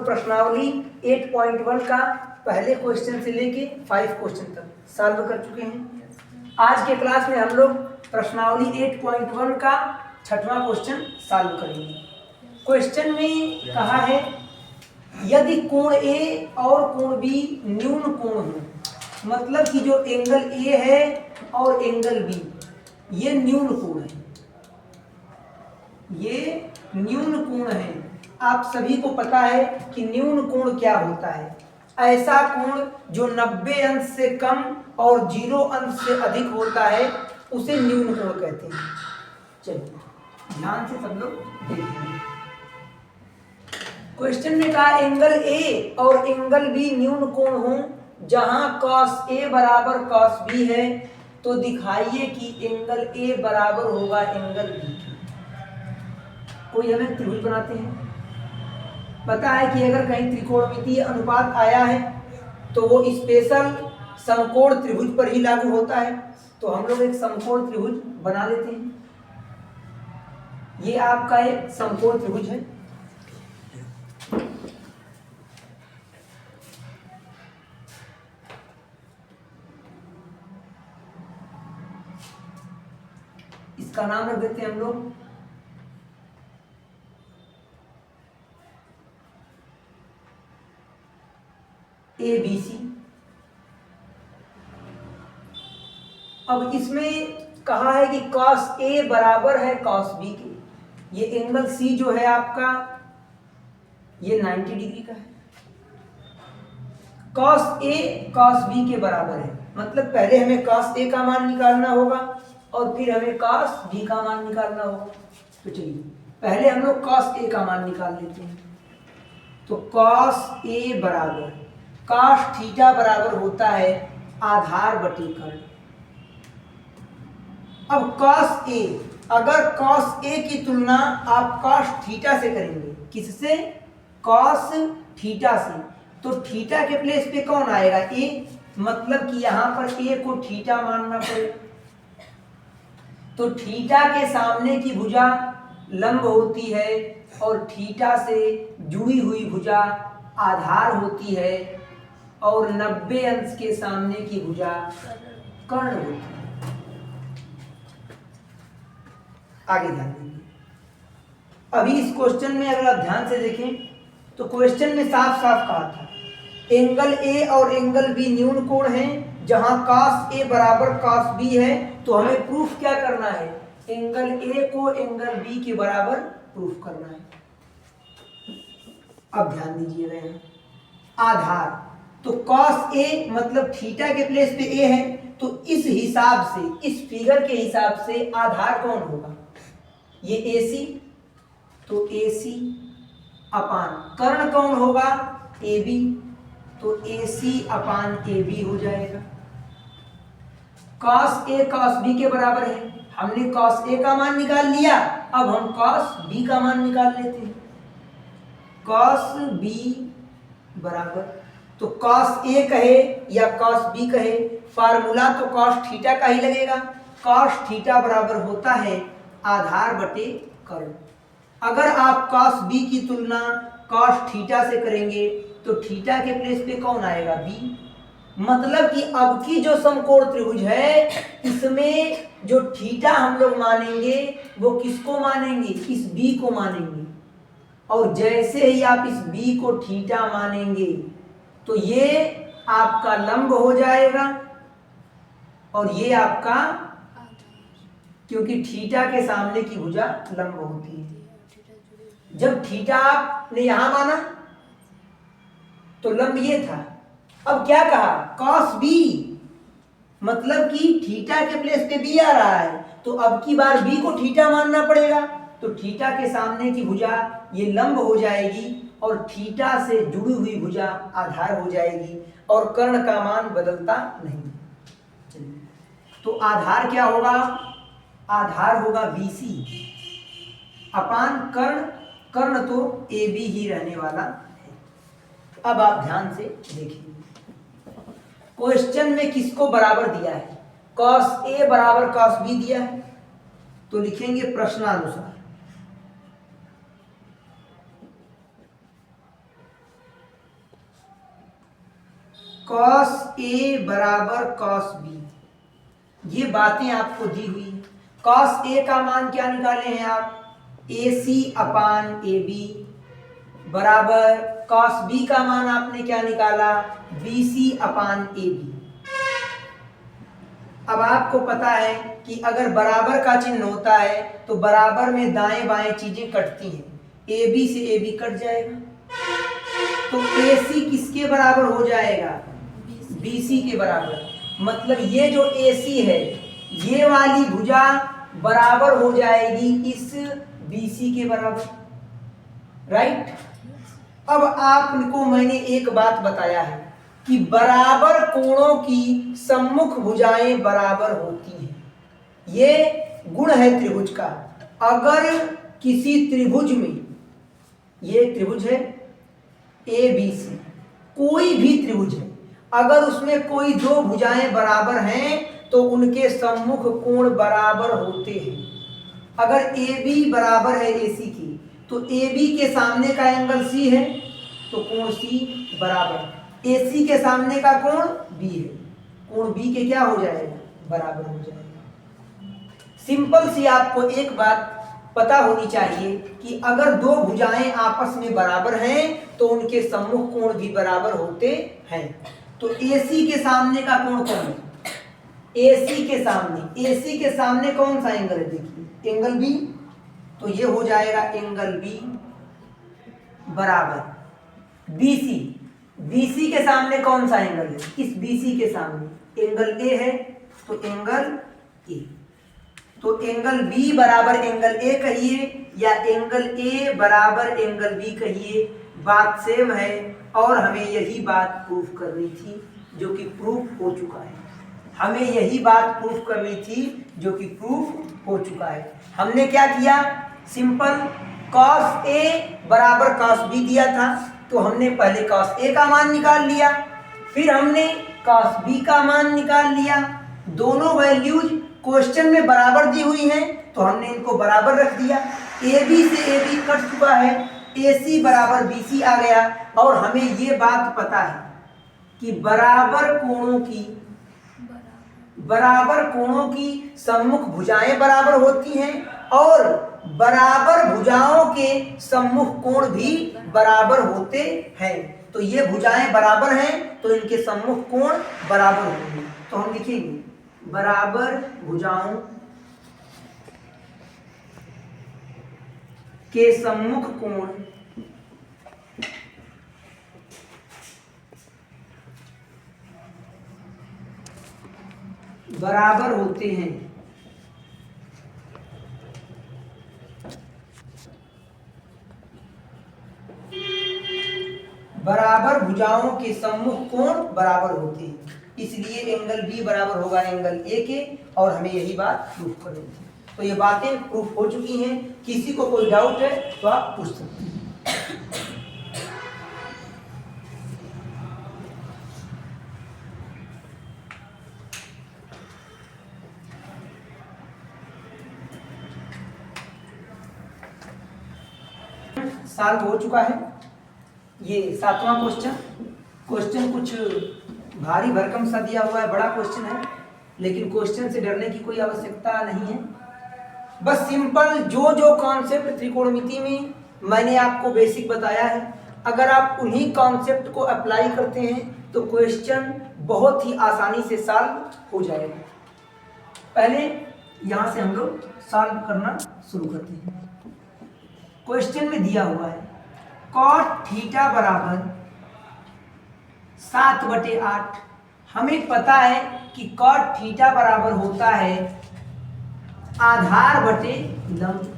लोग प्रश्नावली 8.1 का पहले क्वेश्चन से लेके 5 क्वेश्चन तक सॉल्व कर चुके हैं। आज के क्लास में हम लोग प्रश्नावली 8.1 का 6वां क्वेश्चन सॉल्व करेंगे। क्वेश्चन में कहा है यदि कोण ए और कोण बी न्यून कोण हो, मतलब कि जो एंगल ए है और एंगल बी ये न्यून कोण है, ये न्यून कोण है। आप सभी को पता है कि न्यून कोण क्या होता है। ऐसा कोण जो 90 अंश से कम और 0 अंश से अधिक होता है उसे न्यून कोण कहते हैं। चलिए ध्यान से सब लोग देखेंगे। क्वेश्चन में कहा एंगल ए और एंगल बी न्यून कोण हो जहां cos ए बराबर cos बी है, तो दिखाइए कि एंगल ए बराबर होगा एंगल बी के। कोई हमें त्रिभुज बनाते हैं, पता है कि अगर कहीं त्रिकोणमितीय अनुपात आया है तो वो स्पेशल समकोण त्रिभुज पर ही लागू होता है। तो हम लोग एक समकोण त्रिभुज बना लेते हैं। ये आपका एक समकोण त्रिभुज है। इसका नाम रख देते हैं हम लोग ABC। अब इसमें कहा है कि cos A बराबर है cos B के। ये एंगल C जो है आपका ये 90 डिग्री का है। cos A cos B के बराबर है, मतलब पहले हमें cos A का मान निकालना होगा और फिर हमें cos B का मान निकालना होगा। तो चलिए पहले हम लोग cos A का मान निकाल लेते हैं। तो cos A बराबर cos थीटा बराबर होता है आधार बटे कर्ण। अब cos A, अगर cos A की तुलना आप cos थीटा से करेंगे, किससे? cos थीटा से, तो थीटा के प्लेस पे कौन आएगा? A, मतलब कि यहां पर A को थीटा मानना पड़ेगा। तो थीटा के सामने की भुजा लंब होती है और थीटा से जुड़ी हुई भुजा आधार होती है और 90 अंश के सामने की भुजा कर्ण होती है। आगे ध्यान देंगे। अभी इस क्वेश्चन में अगर आप ध्यान से देखें तो क्वेश्चन में साफ साफ कहा था एंगल ए और एंगल बी न्यून कोण है जहां cos ए बराबर cos बी है। तो हमें प्रूफ क्या करना है? एंगल ए को एंगल बी के बराबर प्रूफ करना है। अब ध्यान दीजिएगा यहाँ आधार, तो cos A मतलब थीटा के प्लेस पे A है, तो इस हिसाब से, इस फिगर के हिसाब से आधार कौन होगा? ये AC, तो AC अपान कर्ण कौन होगा? AB, तो AC अपान AB हो जाएगा। cos A cos B के बराबर है, हमने cos A का मान निकाल लिया, अब हम cos B का मान निकाल लेते हैं। cos B बराबर, तो cos A कहे या cos B कहे, फार्मूला तो cos थीटा का ही लगेगा। cos थीटा बराबर होता है आधार बटे कर्ण। अगर आप cos B की तुलना cos थीटा से करेंगे तो थीटा के प्लेस पे कौन आएगा? B, मतलब कि अब की जो समकोण त्रिभुज है इसमें जो थीटा हम लोग मानेंगे वो किसको मानेंगे? इस B को मानेंगे। और जैसे ही आप इस B को थीटा मानेंगे तो ये आपका लंब हो जाएगा और ये आपका, क्योंकि थीटा के सामने की भुजा लंब होती है। जब थीटा आपने यहां माना तो लंब ये था। अब क्या कहा? cos B, मतलब कि थीटा के प्लेस पे B आ रहा है, तो अब की बार B को थीटा मानना पड़ेगा। तो थीटा के सामने की भुजा ये लंब हो जाएगी और थीटा से जुड़ी हुई भुजा आधार हो जाएगी और कर्ण का मान बदलता नहीं। चलिए, तो आधार क्या होगा? आधार होगा BC अपान कर्ण, कर्ण तो AB ही रहने वाला है। अब आप ध्यान से देखिए क्वेश्चन में किसको बराबर दिया है? cos A बराबर cos B दिया है, तो लिखेंगे प्रश्नानुसार कॉस ए बराबर कॉस बी, ये बातें आपको दी हुई है। कॉस ए का मान क्या निकाले हैं आप, ए सी अपान ए बी बराबर कॉस बी का मान आपने क्या निकाला, B C upon A B. अब आपको पता है कि अगर बराबर का चिन्ह होता है तो बराबर में दाएं बाएं चीजें कटती हैं, ए बी से ए बी कट जाएगा, तो ए सी किसके बराबर हो जाएगा, बी सी के बराबर। मतलब ये जो ए सी है ये वाली भुजा बराबर हो जाएगी इस बी सी के बराबर, राइट। अब आपको मैंने एक बात बताया है कि बराबर कोणों की सम्मुख भुजाएं बराबर होती हैं, ये गुण है त्रिभुज का। अगर किसी त्रिभुज में, ये त्रिभुज है ए बी सी, कोई भी त्रिभुज है, अगर उसमें कोई दो भुजाएं बराबर हैं तो उनके सम्मुख कोण बराबर होते हैं। अगर ए बी बराबर है ए सी की तो ए बी के सामने का एंगल सी है तो कोण सी बराबर, ए सी के सामने का कोण बी है, कोण बी के क्या हो जाएगा, बराबर हो जाएगा। सिंपल सी आपको एक बात पता होनी चाहिए कि अगर दो भुजाएं आपस में बराबर हैं तो उनके सम्मुख कोण भी बराबर होते हैं। तो AC के सामने का कोण कौन है, AC के सामने कौन सा एंगल है, देखिए एंगल B, तो ये हो जाएगा एंगल B बराबर BC के सामने कौन सा एंगल है, इस BC के सामने एंगल A है तो एंगल A, तो एंगल B बराबर एंगल A कहिए या एंगल A बराबर एंगल B कहिए, बात सेम है। और हमें यही बात प्रूफ करनी थी जो कि प्रूफ हो चुका है, हमने क्या किया, सिंपल cos A बराबर cos B दिया था तो हमने पहले cos A का मान निकाल लिया, फिर हमने cos B का मान निकाल लिया। दोनों वैल्यूज क्वेश्चन में बराबर दी हुई हैं तो हमने इनको बराबर रख दिया। AB से AB कट चुका है, AC बराबर BC आ गया। और हमें ये बात पता है कि बराबर कोणों की सम्मुख भुजाएं बराबर होती हैं और बराबर भुजाओं के सम्मुख कोण भी बराबर होते हैं। तो ये भुजाएं बराबर हैं तो इनके सम्मुख कोण बराबर होंगे। तो हम लिखेंगे बराबर भुजाओं के सम्मुख कोण बराबर होते हैं। बराबर भुजाओं के सम्मुख कोण बराबर होते हैं, इसलिए एंगल B बराबर होगा एंगल A के, और हमें यही बात प्रूफ करनी थी। तो ये बातें प्रूफ हो चुकी हैं। किसी को कोई डाउट है तो आप पूछ सकते हैं। साल हो चुका है, ये 7वां क्वेश्चन कुछ भारी भरकम सा दिया हुआ है, बड़ा क्वेश्चन है, लेकिन क्वेश्चन से डरने की कोई आवश्यकता नहीं है। बस सिंपल जो कॉन्सेप्ट त्रिकोणमिति में मैंने आपको बेसिक बताया है, अगर आप उन्हीं कॉन्सेप्ट को अप्लाई करते हैं तो क्वेश्चन बहुत ही आसानी से सॉल्व हो जाएगा। पहले यहाँ से हम लोग सॉल्व करना शुरू करते हैं। क्वेश्चन में दिया हुआ है cot थीटा बराबर 7/8। हमें पता है कि cot थीटा बराबर होता है आधार बटे लंब।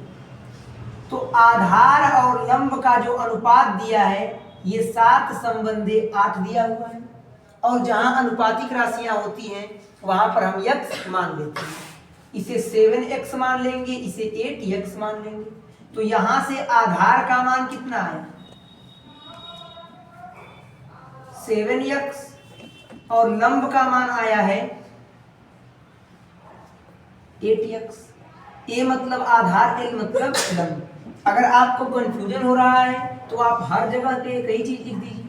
तो आधार और लंब का जो अनुपात दिया है ये 7/8 दिया हुआ है, और जहां अनुपातिक राशियां होती हैं वहां पर हम x मान लेते हैं। इसे 7x मान लेंगे, इसे 8x मान लेंगे। तो यहां से आधार का मान कितना है 7x, और लंब का मान आया है 8x। a मतलब आधार, l मतलब लंब। अगर आपको कंफ्यूजन हो रहा है तो आप हर जगह पे कई चीज लिख दीजिए।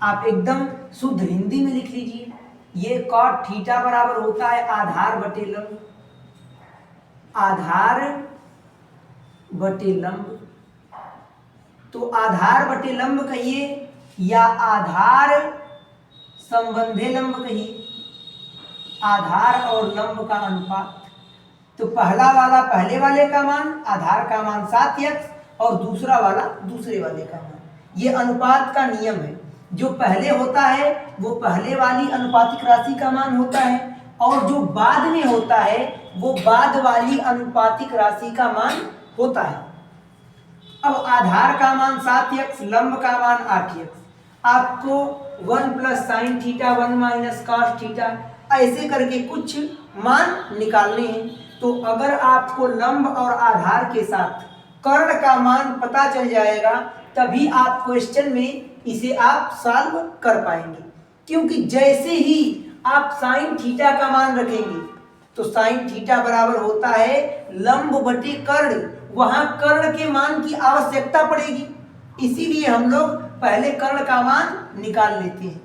आप एकदम शुद्ध हिंदी में लिख लीजिए, ये कॉट थीटा बराबर होता है आधार बटे लंब, आधार बटे लंब। तो आधार बटे लंब कहिए या आधार संबंधे लंब कहिए, आधार और लंब का अनुपात। तो पहला वाला पहले वाले का मान, आधार का मान 7x और दूसरा वाला दूसरे वाले का मान। ये अनुपात का नियम है, जो पहले होता है वो पहले वाली अनुपातिक राशि का मान होता है और जो बाद में होता है वो बाद वाली अनुपातिक राशि का मान होता है। अब आधार का मान 7x, लंब का मान 8x, आपको 1 + sin थीटा 1 - cos थीटा ऐसे करके कुछ मान निकालने हैं। तो अगर आपको लंब और आधार के साथ कर्ण का मान पता चल जाएगा तभी आप क्वेश्चन में इसे आप सॉल्व कर पाएंगे, क्योंकि जैसे ही आप साइन थीटा का मान रखेंगे तो साइन थीटा बराबर होता है लंब बटे कर्ण, वहां कर्ण के मान की आवश्यकता पड़ेगी, इसीलिए हम लोग पहले कर्ण का मान निकाल लेते हैं।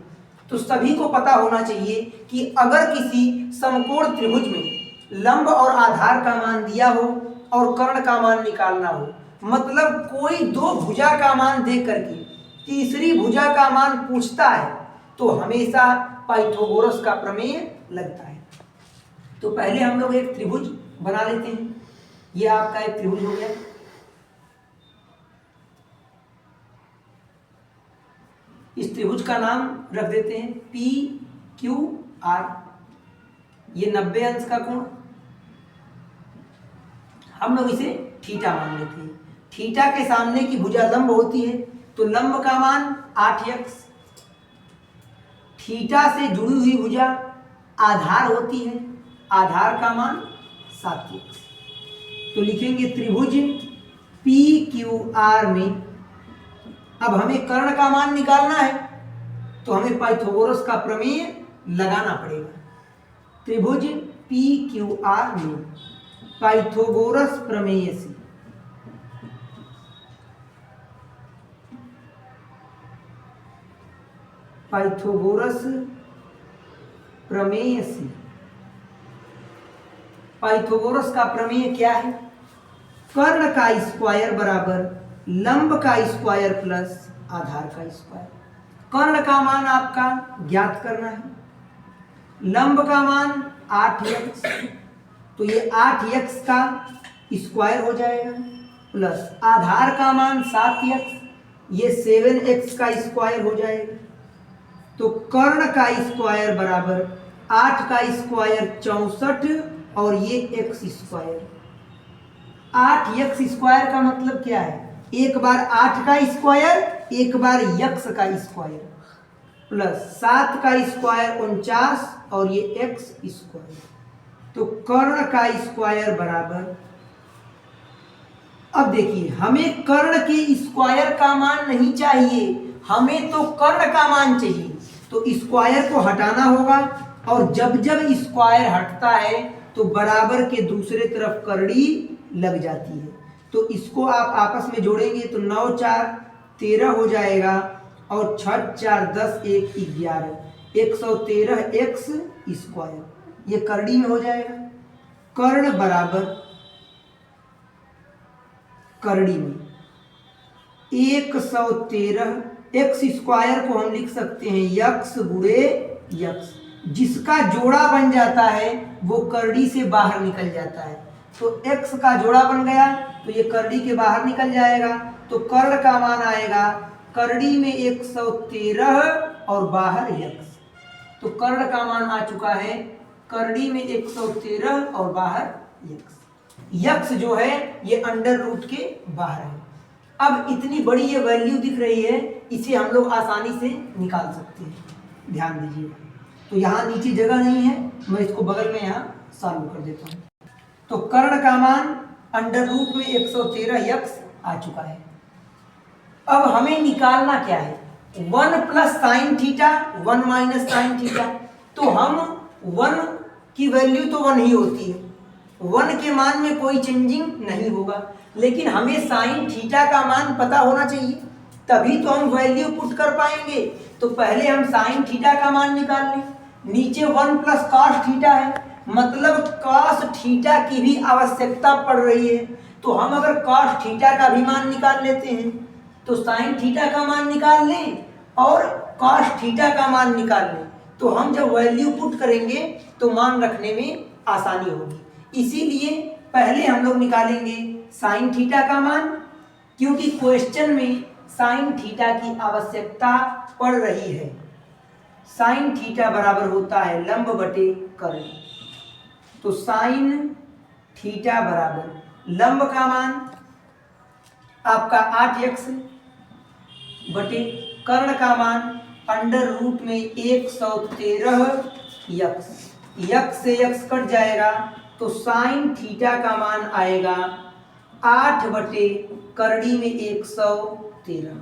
तो सभी को पता होना चाहिए कि अगर किसी समकोण त्रिभुज में लंब और आधार का मान दिया हो और कर्ण का मान निकालना हो, मतलब कोई दो भुजा का मान दे करके तीसरी भुजा का मान पूछता है, तो हमेशा पाइथागोरस का प्रमेय लगता है। तो पहले हम लोग एक त्रिभुज बना लेते हैं। ये आपका एक त्रिभुज हो गया, इस त्रिभुज का नाम रख देते हैं PQR। ये 90 अंश का कोण, हम लोग इसे थीटा मान लेते हैं। थीटा के सामने की भुजा लंब होती है, तो लंब का मान 8x, थीटा से जुड़ी हुई भुजा आधार होती है, आधार का मान 7x। तो लिखेंगे त्रिभुज PQR में। अब हमें कर्ण का मान निकालना है तो हमें पाइथागोरस का प्रमेय लगाना पड़ेगा। त्रिभुज PQR में पाइथागोरस प्रमेय से पाइथागोरस प्रमेय से पाइथागोरस का प्रमेय क्या है? कर्ण का स्क्वायर बराबर लंब का स्क्वायर प्लस आधार का स्क्वायर। कर्ण का मान आपका ज्ञात करना है, लंब का मान 8x, तो ये 8x का स्क्वायर हो जाएगा प्लस आधार का मान 7x, ये 7x का स्क्वायर हो जाएगा। तो कर्ण का स्क्वायर बराबर 8 का स्क्वायर 64 और ये x स्क्वायर। 8x स्क्वायर का मतलब क्या है? एक बार 8 का स्क्वायर, एक बार x का स्क्वायर, प्लस 7 का स्क्वायर 49 और ये x स्क्वायर। तो कर्ण का स्क्वायर बराबर, अब देखिए हमें कर्ण के स्क्वायर का मान नहीं चाहिए, हमें तो कर्ण का मान चाहिए। तो स्क्वायर को हटाना होगा और जब जब स्क्वायर हटता है तो बराबर के दूसरे तरफ करड़ी लग जाती है। तो इसको आप आपस में जोड़ेंगे तो 9 4 13 हो जाएगा और 6 4 10 1 11, 113x स्क्वायर, ये करड़ी में हो जाएगा। कर्ण बराबर करड़ी में 113 x स्क्वायर को हम लिख सकते हैं x गुणे x, जिसका जोड़ा बन जाता है वो करड़ी से बाहर निकल जाता है। तो x का जोड़ा बन गया तो ये करड़ी के बाहर निकल जाएगा, तो कर्ण का मान आएगा करड़ी में 113 और बाहर x। तो कर्ण का मान आ चुका है करड़ी में 113 और बाहर x जो है ये अंडर रूट के बाहर है। अब इतनी बड़ी ये वैल्यू दिख रही है, इसे हम लोग आसानी से निकाल सकते हैं, ध्यान दीजिए। तो यहाँ नीचे जगह नहीं है, मैं इसको बगल में यहाँ सॉल्व कर देता हूँ। तो कर्ण का मान अंडर रूट में 113x आ चुका है। अब हमें निकालना क्या है? 1 + sin थीटा 1 - sin थीटा। तो हम 1 की वैल्यू तो 1 ही होती है, 1 के मान में कोई चेंजिंग नहीं होगा, लेकिन हमें साइन थीटा का मान पता होना चाहिए। तभी तो हम वैल्यू पुट कर पाएंगे। तो पहले हम साइन थीटा का मान निकाल लें। नीचे 1 प्लस कॉस थीटा है, मतलब कॉस थीटा की भी आवश्यकता पड़ रही है। तो हम अगर कॉस थीटा का भी मान निकाल लेते हैं तो साइन थीटा का मान निकाल लें और कॉस थीटा का मान निकाल लें, तो हम जब वैल्यू पुट करेंगे तो मान रखने में आसानी होगी। इसीलिए पहले हम लोग निकालेंगे साइन थीटा का मान, क्योंकि क्वेश्चन में साइन थीटा की आवश्यकता पड़ रही है। साइन थीटा बराबर होता है लंब बटे कर्ण। तो साइन थीटा बराबर लंब का मान आपका 8x बटे कर्ण का मान अंडर रूट में 113 यक्स से यक्स कट जाएगा, तो साइन थीटा का मान आएगा 8 बटे करड़ी में 113।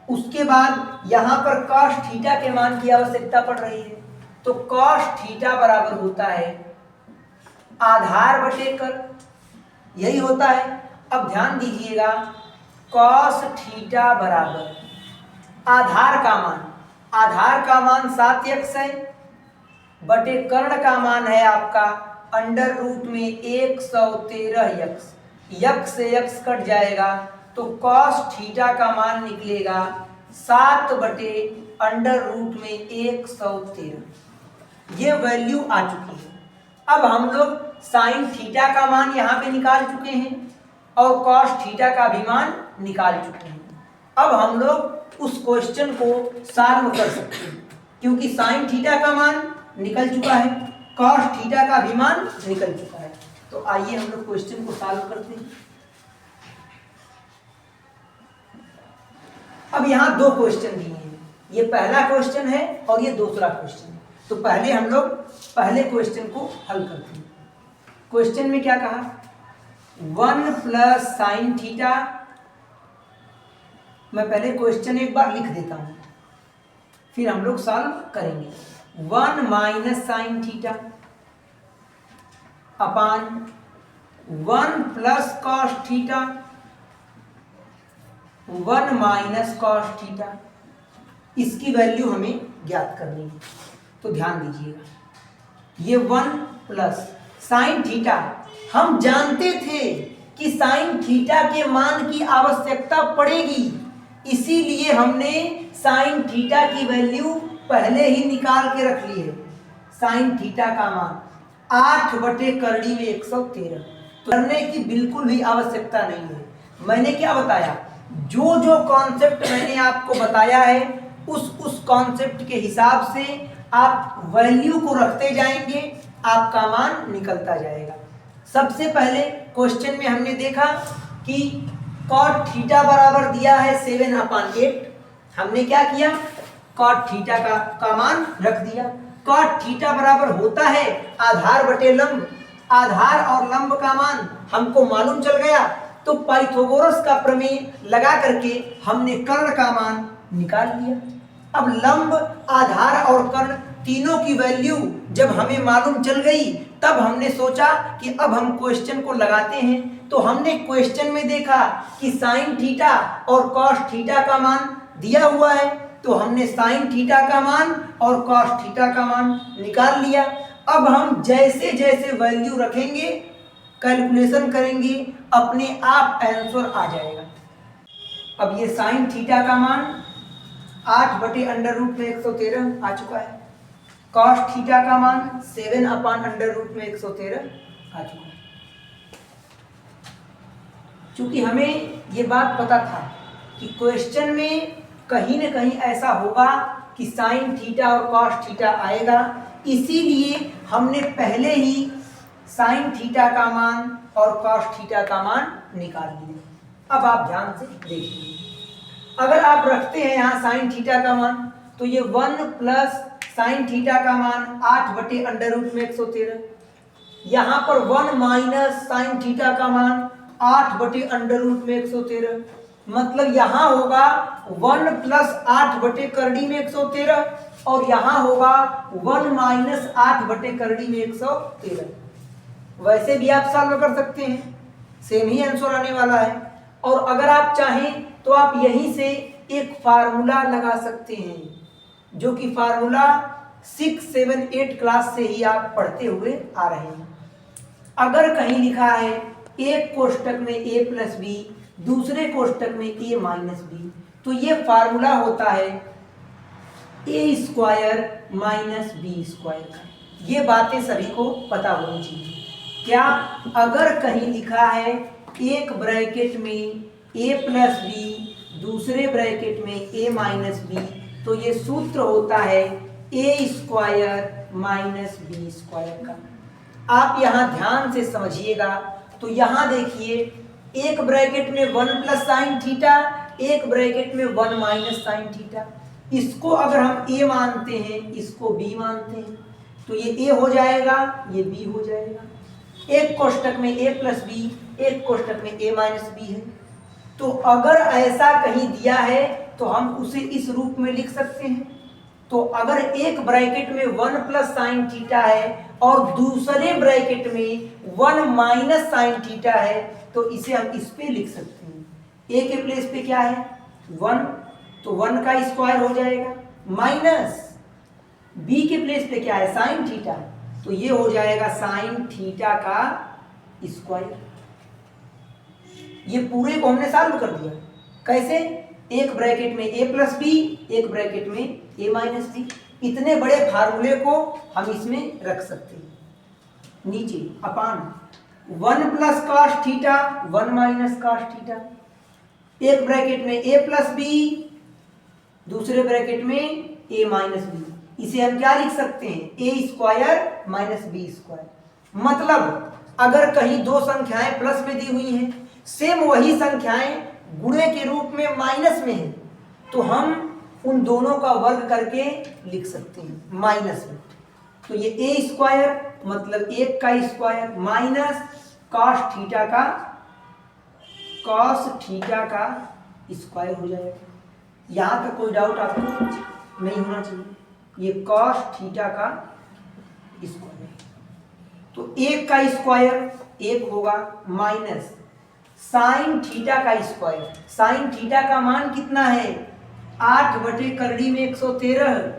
उसके बाद यहाँ पर कॉस थीटा के मान की आवश्यकता पड़ रही है, तो कॉस थीटा बराबर होता है आधार बटे कर्ण, यही होता है। अब ध्यान दीजिएगा, कॉस थीटा बराबर आधार का मान 7x है बटे कर्ण का मान है आपका अंडर रूट में 113 यक्स से यक्स कट जाएगा, तो कॉस थीटा का मान निकलेगा 7 बटे अंडर रूट में 113। ये वैल्यू आ चुकी है। अब हम लोग साइन थीटा का मान यहाँ पे निकाल चुके हैं और कॉस थीटा का भी मान निकाल चुके हैं। अब हम लोग उस क्वेश्चन को सॉल्व कर सकते हैं, क्योंकि साइन थीटा का मान निकल चुका है, कॉस थीटा का भी मान निकल चुका है। तो आइए हम लोग क्वेश्चन को सॉल्व करते हैं। अब यहाँ दो क्वेश्चन दिए हैं, ये पहला क्वेश्चन है और ये दूसरा क्वेश्चन है। तो पहले हम लोग पहले क्वेश्चन को हल करते हैं। क्वेश्चन में क्या कहा, 1 प्लस साइन थीटा, मैं पहले क्वेश्चन एक बार लिख देता हूं फिर हम लोग सॉल्व करेंगे। 1 minus sine theta upon 1 plus cos theta 1 minus cos theta, इसकी वैल्यू हमें ज्ञात करनी है। तो ध्यान दीजिएगा, ये 1 प्लस साइन थीटा, हम जानते थे कि साइन थीटा के मान की आवश्यकता पड़ेगी, इसीलिए हमने साइन थीटा की वैल्यू पहले ही निकाल के रख ली है। साइन थीटा का मान 8 बटे करड़ी में 113, करने की बिल्कुल भी आवश्यकता नहीं है। मैंने क्या बताया, जो जो कॉन्सेप्ट मैंने आपको बताया है उस कॉन्सेप्ट के हिसाब से आप वैल्यू को रखते जाएंगे, आपका मान निकलता जाएगा। सबसे पहले क्वेश्चन में हमने देखा कि कॉट थीटा बराबर दिया है 7/8। हमने क्या किया, कॉट थीटा का मान रख दिया। कॉट थीटा बराबर होता है आधार बटे लंब, आधार और लंब का मान हमको मालूम चल गया, तो पाइथागोरस का प्रमेय लगा करके हमने कर्ण का मान निकाल लिया। अब लंब, आधार और कर्ण तीनों की वैल्यू जब हमें मालूम चल गई, तब हमने सोचा कि अब हम क्वेश्चन को लगाते हैं। तो हमने क्वेश्चन में देखा कि साइन थीटा और कॉस थीटा का मान दिया हुआ है, तो हमने साइन थीटा का मान और कॉस थीटा का मान निकाल लिया। अब हम जैसे जैसे वैल्यू रखेंगे, कैलकुलेशन करेंगे, अपने आप आंसर आ जाएगा। अब ये साइन थीटा का मान 8 बटे अंडर रूट में 113 आ चुका है, कॉस थीटा का मान 7/√में 113 आ चुका है। चूंकि हमें ये बात पता था कि क्वेश्चन में कहीं न कहीं ऐसा होगा कि साइन थीटा और कॉस थीटा आएगा, इसीलिए हमने पहले ही साइन थीटा का मान और कॉस थीटा का मान निकाल लिया। अब आप ध्यान से देखिए, अगर आप रखते हैं यहाँ साइन थीटा का मान, तो ये 1 प्लस साइन थीटा का मान 8 बटे अंडर रूट में 113, यहाँ पर 1 माइनस साइन थीटा का मान 8 बटे अंडर रूट में 113, मतलब यहाँ होगा 1 प्लस 8 बटे करड़ी में 113 और यहाँ होगा 1 माइनस 8 बटे करड़ी में 113। वैसे भी आप सॉल्व कर सकते हैं, सेम ही आंसर आने वाला है। और अगर आप चाहें तो आप यहीं से एक फार्मूला लगा सकते हैं, जो कि फार्मूला 6, 7, 8 क्लास से ही आप पढ़ते हुए आ रहे हैं। अगर कहीं लिखा है एक कोष्टक में a प्लस बी, दूसरे कोष्टक में a माइनस बी, तो ये फार्मूला होता है ए स्क्वायर माइनस बी स्क्वायर का। ये बातें सभी को पता होनी चाहिए। क्या? अगर कहीं लिखा है एक ब्रैकेट में a प्लस बी, दूसरे ब्रैकेट में a माइनस बी, तो ये सूत्र होता है ए स्क्वायर माइनस बी स्क्वायर का। आप यहाँ ध्यान से समझिएगा। तो यहाँ देखिए, एक ब्रैकेट में 1 प्लस साइन थीटा, एक ब्रैकेट में 1 माइनस साइन थीटा। इसको अगर हम a मानते हैं, इसको b मानते हैं, तो ये a हो जाएगा, ये b हो जाएगा। एक कोष्टक में a प्लस बी, एक कोष्टक में a माइनस बी है। तो अगर ऐसा कहीं दिया है तो हम उसे इस रूप में लिख सकते हैं। तो अगर एक ब्रैकेट में 1 प्लस साइन थीटा है और दूसरे ब्रैकेट में 1 माइनस साइन थीटा है, तो इसे हम इस पे लिख सकते हैं। a के प्लेस पे क्या है? 1, तो 1 का स्क्वायर हो जाएगा, माइनस b के प्लेस पे क्या है? साइन थीटा, तो ये हो जाएगा साइन थीटा का स्क्वायर। ये पूरे को हमने सॉल्व कर दिया। कैसे? एक ब्रैकेट में a प्लस बी, एक ब्रैकेट में a माइनस बी। इतने बड़े फार्मूले को हम इसमें रख सकते हैं। नीचे upon 1 plus cos theta, 1 minus cos theta. एक ब्रैकेट में a प्लस बी, दूसरे ब्रैकेट में a माइनस बी। इसे हम क्या लिख सकते हैं? a square minus b square. मतलब अगर कहीं दो संख्याएं प्लस में दी हुई हैं, सेम वही संख्याएं गुणे के रूप में माइनस में है, तो हम उन दोनों का वर्ग करके लिख सकते हैं माइनस में। तो ये a स्क्वायर मतलब 1 का स्क्वायर माइनस कॉस थीटा का स्क्वायर हो जाएगा। यहां तक कोई डाउट आपको नहीं होना चाहिए। ये कॉस थीटा का स्क्वायर, तो 1 का स्क्वायर 1 होगा माइनस साइन थीटा का स्क्वायर। साइन थीटा का मान कितना है? 8 बटे करड़ी में 113,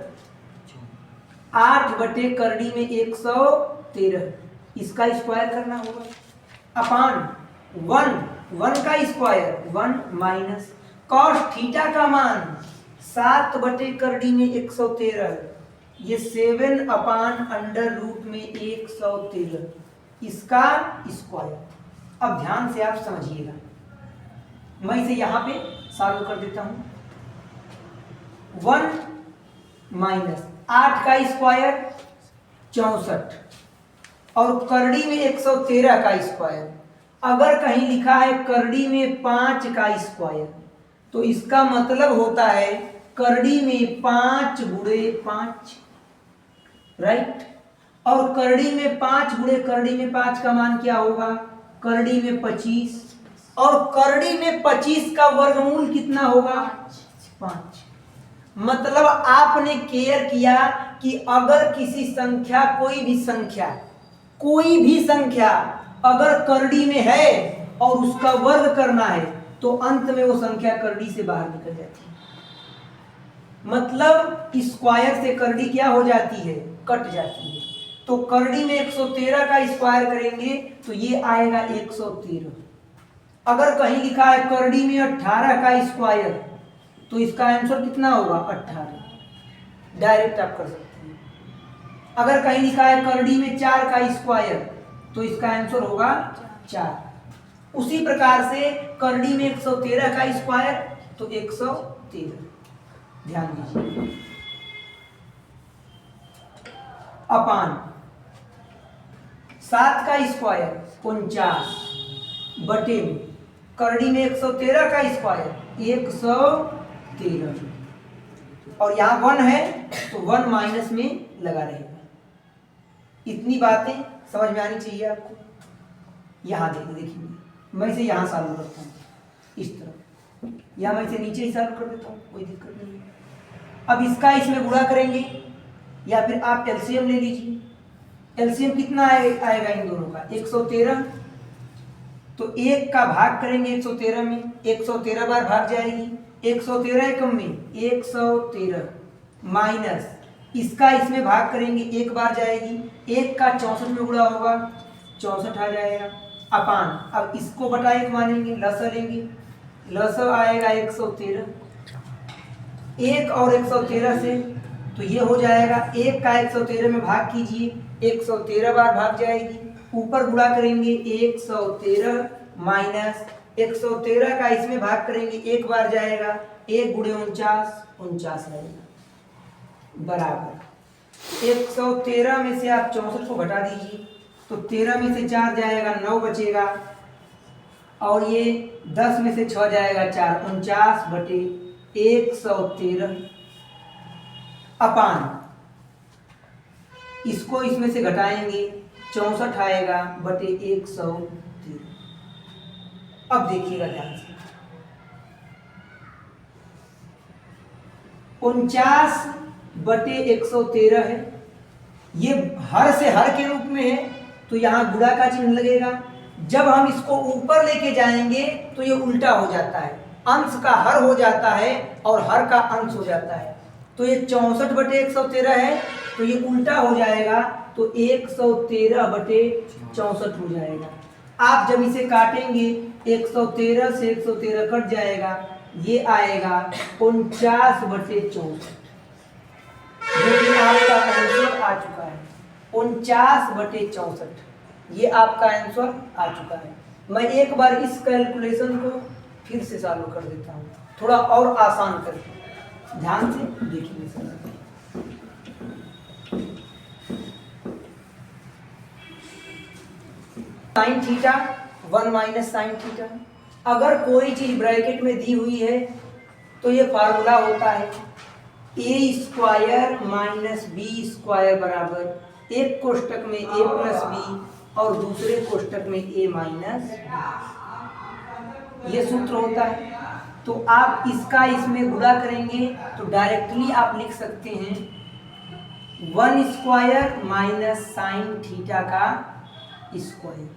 8 बटे करड़ी में 113, इसका स्क्वायर करना होगा। अपान 1 का स्क्वायर 1 माइनस कॉस थीटा का मान 7 बटे करड़ी में 113, ये 7 अपान अंडर रूट में 113, इसका स्क्वायर। अब ध्यान से आप समझिएगा, मैं इसे यहां पे सॉल्व कर देता हूं। 1 माइनस 8 का स्क्वायर 64 और करड़ी में 113 का स्क्वायर। अगर कहीं लिखा है करड़ी में 5 का स्क्वायर, तो इसका मतलब होता है करड़ी में 5 गुणे 5, राइट। और करड़ी में 5 गुणे करड़ी में 5 का मान क्या होगा? करड़ी में 25, और करड़ी में 25 का वर्गमूल कितना होगा? 5। मतलब आपने केयर किया कि अगर किसी संख्या, कोई भी संख्या अगर करड़ी में है और उसका वर्ग करना है, तो अंत में वो संख्या करड़ी से बाहर निकल जाती है। मतलब स्क्वायर से करड़ी क्या हो जाती है? कट जाती है। तो करड़ी में 113 का स्क्वायर करेंगे तो ये आएगा 113। अगर कहीं लिखा है करड़ी में 18 का स्क्वायर, तो इसका आंसर कितना होगा? 18। डायरेक्ट आप कर सकते हैं। अगर कहीं लिखा है करड़ी में 4 का स्क्वायर, तो इसका आंसर होगा 4। उसी प्रकार से करड़ी में 113 का स्क्वायर, तो 113। ध्यान दीजिए। अपान 7 का स्क्वायर 49 बटे में करड़ी में 113 का स्क्वायर 113, और यहाँ 1 है तो 1 माइनस में लगा रहेगा। इतनी बातें समझ में आनी चाहिए आपको। यहाँ देखिए, मैं इसे यहाँ सॉल्व करता हूँ इस तरह, या मैं इसे नीचे ही सॉल्व कर देता हूँ, कोई दिक्कत नहीं है। अब इसका इसमें गुणा करेंगे, या फिर आप एलसीएम ले लीजिए। एलसीएम कितना आएगा इन दोनों का? 113। तो 1 का भाग करेंगे 113 में, 113 बार भाग जाएगी, 113 एकम में 113 माइनस इसका इसमें भाग करेंगे, एक बार जाएगी, एक का 64 में गुणा होगा 64 आ जाएगा, अपान अब इसको बटा एक मानेंगे, लसा लेंगे, लसा आएगा 113, एक और 113 से तो ये हो जाएगा, एक का 113 में भाग कीजिए, 113 बार भाग जाएगी, ऊपर गुणा करेंगे 113 माइनस 113 का इसमें भाग करेंगे, एक बार जाएगा, 1 गुणे 49 49 रहेगा बराबर 113 में से आप 64 को घटा दीजिए तो 13 में से 4 जाएगा 9 बचेगा, और ये 10 में से 6 जाएगा 4 49 बटे 113 अपान इसको इसमें से घटाएंगे 64 आएगा बटे 113। अब देखिएगा ध्यान से 49 बटे 113 है, ये हर से हर के रूप में है तो यहाँ गुणा का चिन्ह लगेगा, जब हम इसको ऊपर लेके जाएंगे तो ये उल्टा हो जाता है, अंश का हर हो जाता है और हर का अंश हो जाता है, तो ये 64 बटे 113 है तो ये उल्टा हो जाएगा तो 113 बटे 64 हो जाएगा। आप जब इसे काटेंगे 113 से 113 कट जाएगा, ये आएगा 49 बटे 64, जो कि आपका आंसर आ चुका है 49 बटे 64, ये आपका आंसर आ चुका है। मैं एक बार इस कैलकुलेशन को फिर से चालू कर देता हूँ, थोड़ा और आसान करके ध्यान से देखिए sir. Sine theta 1 minus sine theta, अगर कोई चीज ब्रैकेट में दी हुई है तो ये फार्मूला होता है ए स्क्वायर माइनस बी स्क्वायर बराबर एक कोष्टक में ए प्लस बी और दूसरे कोष्टक में ए माइनस बी, ये सूत्र होता है। तो आप इसका इसमें गुणा करेंगे तो डायरेक्टली आप लिख सकते हैं 1 स्क्वायर माइनस साइन थीटा का स्क्वायर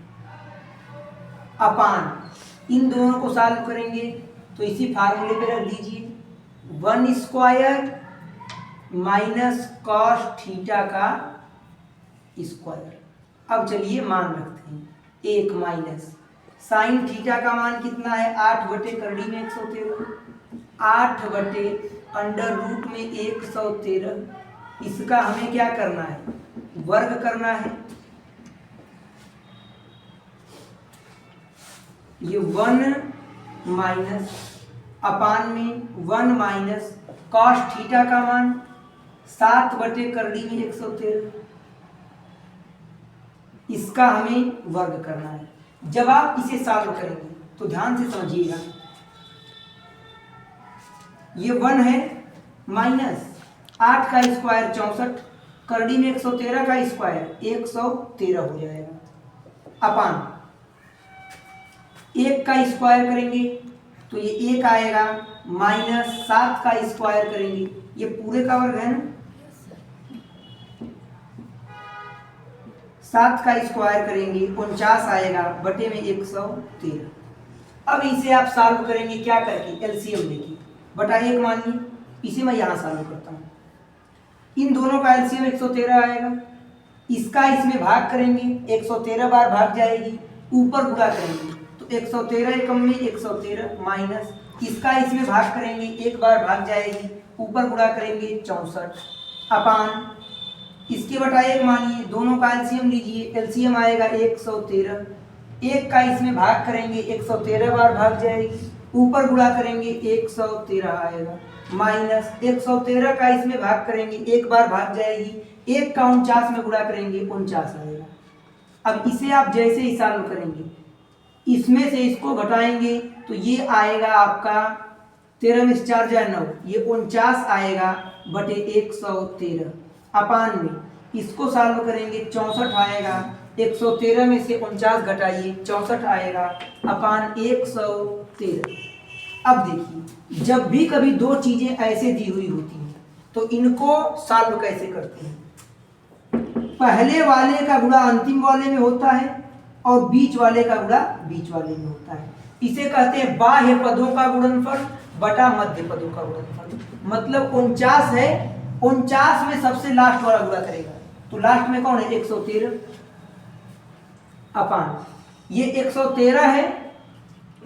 अपान इन दोनों को सॉल्व करेंगे तो इसी फार्मूले पे रख दीजिए 1 स्क्वायर माइनस कॉस थीटा का स्क्वायर। अब चलिए मान रखते हैं 1 माइनस साइन थीटा का मान कितना है 8 बटे करड़ी में 113, 8 बटे अंडर रूट में 113, इसका हमें क्या करना है वर्ग करना है। ये 1 माइनस अपान में 1 माइनस कॉस थीटा का मान 7 बटे करड़ी में 113, इसका हमें वर्ग करना है। जब आप इसे सॉल्व करेंगे तो ध्यान से समझिएगा, ये 1 है माइनस 8 का स्क्वायर 64, करड़ी में 113 का स्क्वायर 113 हो जाएगा अपान 1 का स्क्वायर करेंगे तो ये 1 आएगा माइनस 7 का स्क्वायर करेंगे, ये पूरे का वर्ग है ना, 7 का स्क्वायर करेंगे 49 आएगा बटे में 113। अब इसे आप सॉल्व करेंगे क्या करके एलसीएम लेके, बटा 1 मानिए, इसे मैं यहाँ सॉल्व करता हूँ, इन दोनों का एलसीएम 113 आएगा, इसका इसमें भाग करेंगे 113 बार भाग जाएगी, ऊपर गुणा करेंगे तो 113 एकम में 113 माइनस इसका इसमें भाग करेंगे एक बार भाग जाएगी, ऊपर गुणा करेंगे 64 अपान इसके बटा 1 मानिए, दोनों का एलसीएम लीजिए, एलसीएम आएगा 113, एक का इसमें भाग करेंगे 113 बार भाग जाएगी, ऊपर गुणा करेंगे 113 आएगा माइनस 113 का इसमें भाग करेंगे एक बार भाग जाएगी, एक का 49 में गुणा करेंगे 49 आएगा। अब इसे आप जैसे ही सॉल्व करेंगे इसमें से इसको घटाएंगे तो ये आएगा आपका 13 में 4 जाए 9, ये 49 आएगा बटे 113 अपान में इसको सॉल्व करेंगे 64 आएगा, 113 में से 49 घटाइए 64 आएगा अपान 113। अब देखिए जब भी कभी दो चीजें ऐसे दी हुई होती हैं तो इनको सॉल्व कैसे करते हैं, पहले वाले का गुणा अंतिम वाले में होता है और बीच वाले का गुणा बीच वाले में होता है, इसे कहते हैं बाह्य पदों का गुणनफल बटा मध्य पदों का गुणनफल। मतलब 49 है, 49 में सबसे लास्ट वाला गुणा करेगा, तो लास्ट में कौन है 113 अपान ये 113 है,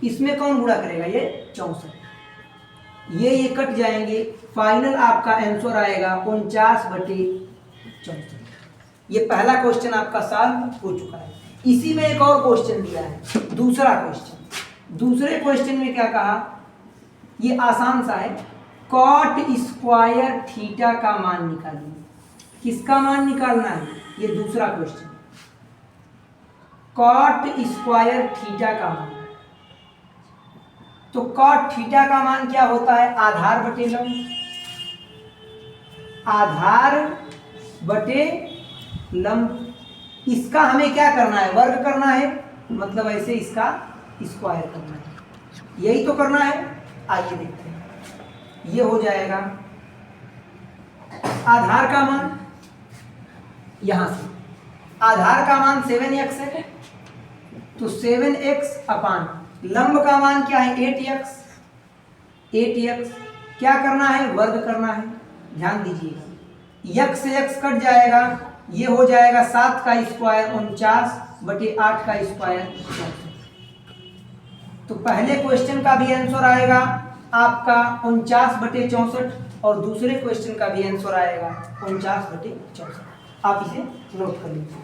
इसमें कौन गुणा करेगा ये 64, ये कट जाएंगे, फाइनल आपका आंसर आएगा 49/64। ये पहला क्वेश्चन आपका सॉल्व हो चुका है। इसी में एक और क्वेश्चन दिया है, दूसरा क्वेश्चन। दूसरे क्वेश्चन में क्या कहा, ये आसान सा है, कॉट स्क्वायर थीटा का मान निकालिए। किसका मान निकालना है, ये दूसरा क्वेश्चन, कॉट स्क्वायर थीटा का मान। तो कॉट थीटा का मान क्या होता है, आधार बटे लंब, आधार बटे लंब। इसका हमें क्या करना है, वर्ग करना है, मतलब ऐसे इसका स्क्वायर करना है, यही तो करना है। आइए देखते हैं, ये हो जाएगा आधार का मान, यहां से आधार का मान 7x है, तो 7x अपान लंब का मान क्या है 8x, 8x क्या करना है, वर्ग करना है। ध्यान दीजिएगा, x से x कट जाएगा, ये हो जाएगा 7 का स्क्वायर 49/8 का स्क्वायर। तो पहले क्वेश्चन का भी आंसर आएगा आपका 49/64 और दूसरे क्वेश्चन का भी आंसर आएगा 49/64। आप इसे नोट कर लीजिए।